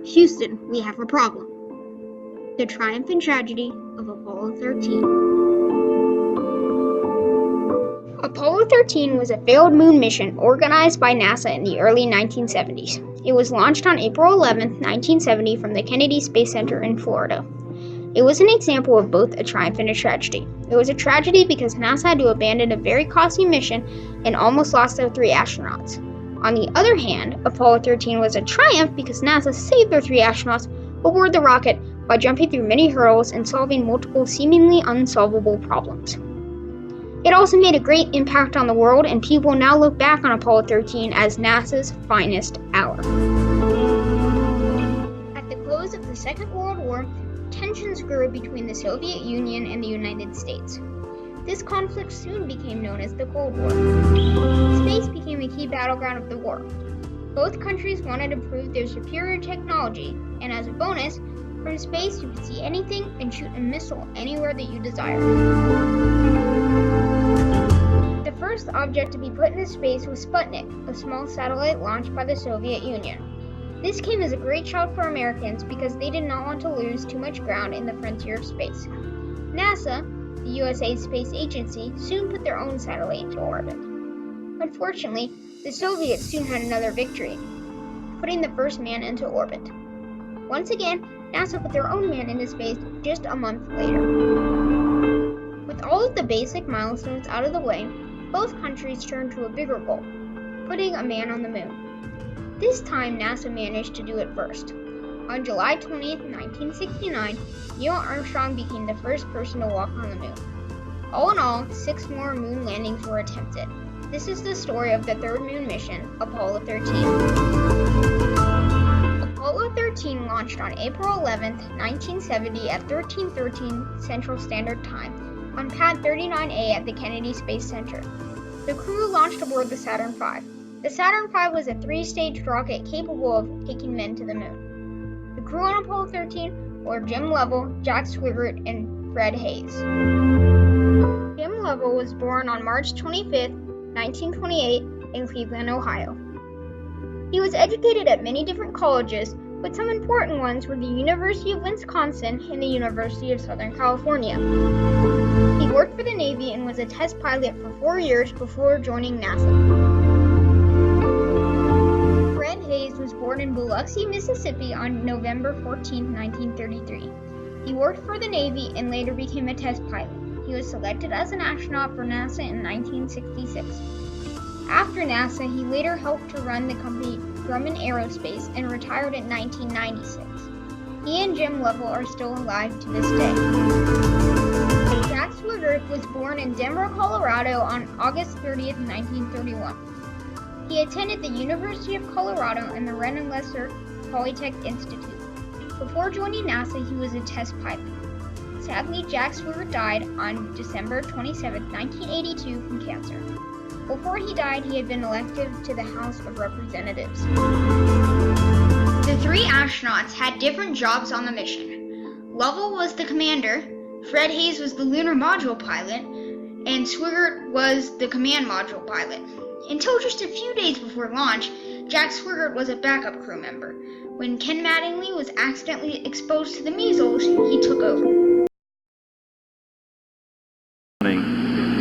Houston, we have a problem. The triumph and tragedy of Apollo 13. Apollo 13 was a failed moon mission organized by NASA in the early 1970s. It was launched on April 11, 1970 from the Kennedy Space Center in Florida. It was an example of both a triumph and a tragedy. It was a tragedy because NASA had to abandon a very costly mission and almost lost their 3 astronauts. On the other hand, Apollo 13 was a triumph because NASA saved their 3 astronauts aboard the rocket by jumping through many hurdles and solving multiple seemingly unsolvable problems. It also made a great impact on the world, and people now look back on Apollo 13 as NASA's finest hour. At the close of the Second World War, tensions grew between the Soviet Union and the United States. This conflict soon became known as the Cold War. Space became a key battleground of the war. Both countries wanted to prove their superior technology, and as a bonus, from space you could see anything and shoot a missile anywhere that you desired. The first object to be put into space was Sputnik, a small satellite launched by the Soviet Union. This came as a great shock for Americans because they did not want to lose too much ground in the frontier of space. NASA, the USA's space agency, soon put their own satellite into orbit. Unfortunately, the Soviets soon had another victory, putting the first man into orbit. Once again, NASA put their own man into space just a month later. With all of the basic milestones out of the way, both countries turned to a bigger goal, putting a man on the moon. This time, NASA managed to do it first. On July 20, 1969, Neil Armstrong became the first person to walk on the moon. All in all, 6 more moon landings were attempted. This is the story of the third moon mission, Apollo 13. Apollo 13 launched on April 11, 1970 at 13:13 Central Standard Time on Pad 39A at the Kennedy Space Center. The crew launched aboard the Saturn V. The Saturn V was a 3-stage rocket capable of taking men to the moon. The crew on Apollo 13 were Jim Lovell, Jack Swigert, and Fred Haise. Jim Lovell was born on March 25, 1928 in Cleveland, Ohio. He was educated at many different colleges, but some important ones were the University of Wisconsin and the University of Southern California. He worked for the Navy and was a test pilot for 4 years before joining NASA. Fred Haise was born in Biloxi, Mississippi on November 14, 1933. He worked for the Navy and later became a test pilot. He was selected as an astronaut for NASA in 1966. After NASA, he later helped to run the company Grumman Aerospace and retired in 1996. He and Jim Lovell are still alive to this day. Jack Swigert was born in Denver, Colorado on August 30, 1931. He attended the University of Colorado and the Rensselaer Polytech Institute. Before joining NASA, he was a test pilot. Sadly, Jack Swigert died on December 27, 1982 from cancer. Before he died, he had been elected to the House of Representatives. The 3 astronauts had different jobs on the mission. Lovell was the commander, Fred Haise was the lunar module pilot, and Swigert was the command module pilot. Until just a few days before launch, Jack Swigert was a backup crew member. When Ken Mattingly was accidentally exposed to the measles, he took over.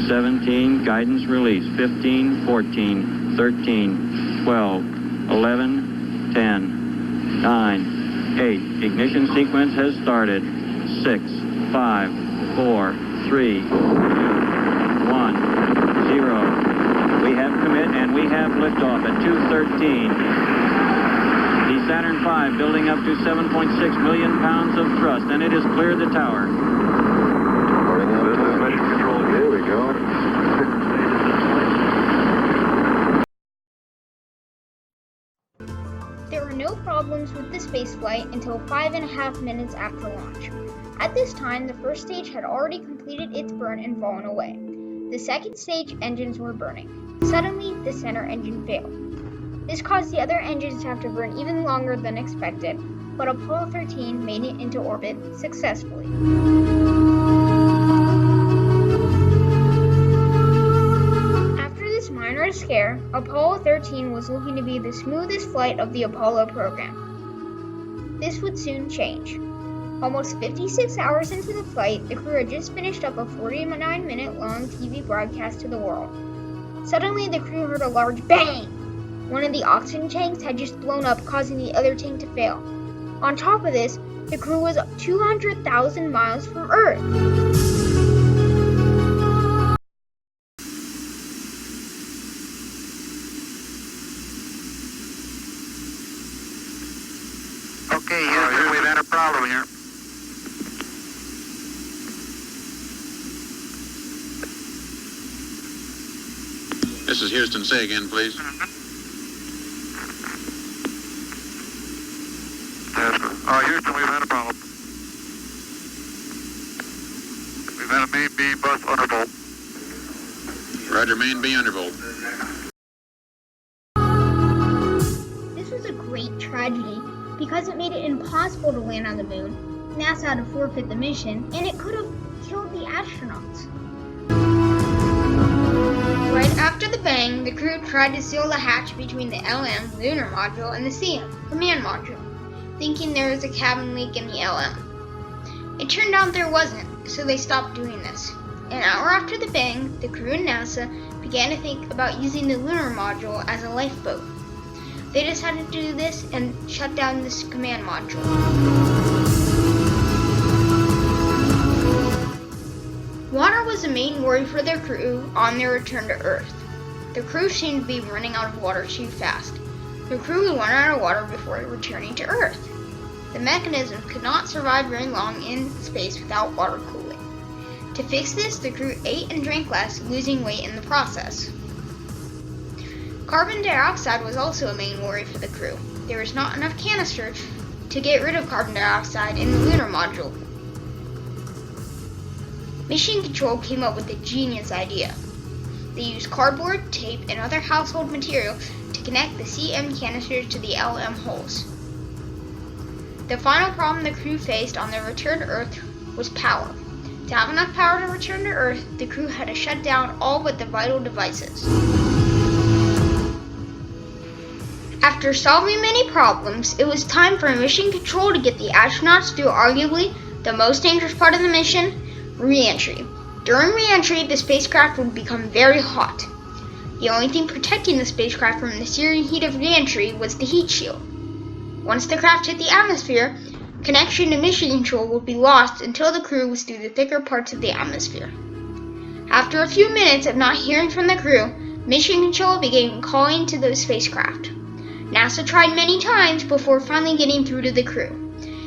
17, guidance release, 15, 14, 13, 12, 11, 10, 9, 8. Ignition sequence has started. 6, 5, 4, 3, 2, 1, 0. We have commit and we have liftoff at 2:13. The Saturn V building up to 7.6 million pounds of thrust, and it has cleared the tower. This is Mission Control. Here we go. There were no problems with the spaceflight until 5.5 minutes after launch. At this time, the first stage had already completed its burn and fallen away. The second stage engines were burning. Suddenly, the center engine failed. This caused the other engines to have to burn even longer than expected, but Apollo 13 made it into orbit successfully. Minor scare, Apollo 13 was looking to be the smoothest flight of the Apollo program. This would soon change. Almost 56 hours into the flight, the crew had just finished up a 49-minute-long TV broadcast to the world. Suddenly, the crew heard a large bang. One of the oxygen tanks had just blown up, causing the other tank to fail. On top of this, the crew was 200,000 miles from Earth. Okay, Houston, we've had a problem here. This is Houston. Say again, please. Yes, sir. Houston, we've had a problem. We've had a main B bus undervolt. Roger, main B undervolt. This was a great tragedy because it made it impossible to land on the moon. NASA had to forfeit the mission, and it could have killed the astronauts. Right after the bang, the crew tried to seal the hatch between the LM lunar module and the CM command module, thinking there was a cabin leak in the LM. It turned out there wasn't, so they stopped doing this. An hour after the bang, the crew and NASA began to think about using the lunar module as a lifeboat. They decided to do this and shut down this command module. Water was the main worry for their crew on their return to Earth. The crew seemed to be running out of water too fast. The crew would run out of water before returning to Earth. The mechanism could not survive very long in space without water cooling. To fix this, the crew ate and drank less, losing weight in the process. Carbon dioxide was also a main worry for the crew. There was not enough canister to get rid of carbon dioxide in the lunar module. Mission Control came up with a genius idea. They used cardboard, tape, and other household material to connect the CM canisters to the LM holes. The final problem the crew faced on their return to Earth was power. To have enough power to return to Earth, the crew had to shut down all but the vital devices. After solving many problems, it was time for Mission Control to get the astronauts through arguably the most dangerous part of the mission, re-entry. During re-entry, the spacecraft would become very hot. The only thing protecting the spacecraft from the searing heat of re-entry was the heat shield. Once the craft hit the atmosphere, connection to Mission Control would be lost until the crew was through the thicker parts of the atmosphere. After a few minutes of not hearing from the crew, Mission Control began calling to the spacecraft. NASA tried many times before finally getting through to the crew.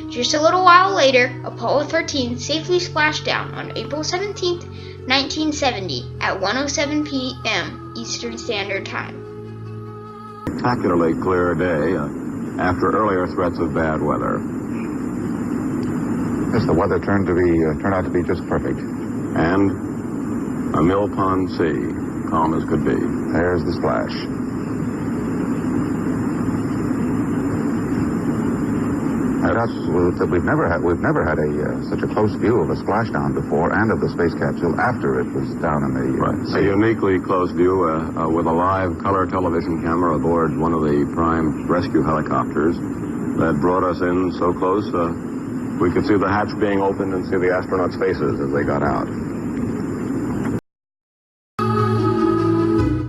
Just a little while later, Apollo 13 safely splashed down on April 17, 1970 at 1:07 p.m. Eastern Standard Time. Spectacularly clear day after earlier threats of bad weather. Yes, the weather turned out to be just perfect. And a mill pond sea, calm as could be. There's the splash. We've never had such a close view of a splashdown before, and of the space capsule after it was down in the A uniquely close view with a live color television camera aboard one of the prime rescue helicopters that brought us in so close we could see the hatch being opened and see the astronauts' faces as they got out.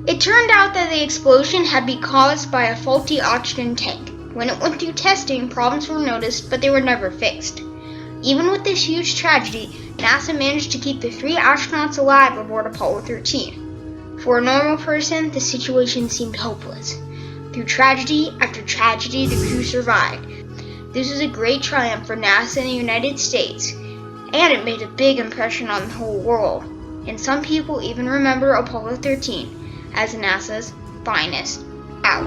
It turned out that the explosion had been caused by a faulty oxygen tank. When it went through testing, problems were noticed, but they were never fixed. Even with this huge tragedy, NASA managed to keep the 3 astronauts alive aboard Apollo 13. For a normal person, the situation seemed hopeless. Through tragedy after tragedy, the crew survived. This was a great triumph for NASA and the United States, and it made a big impression on the whole world. And some people even remember Apollo 13 as NASA's finest hour.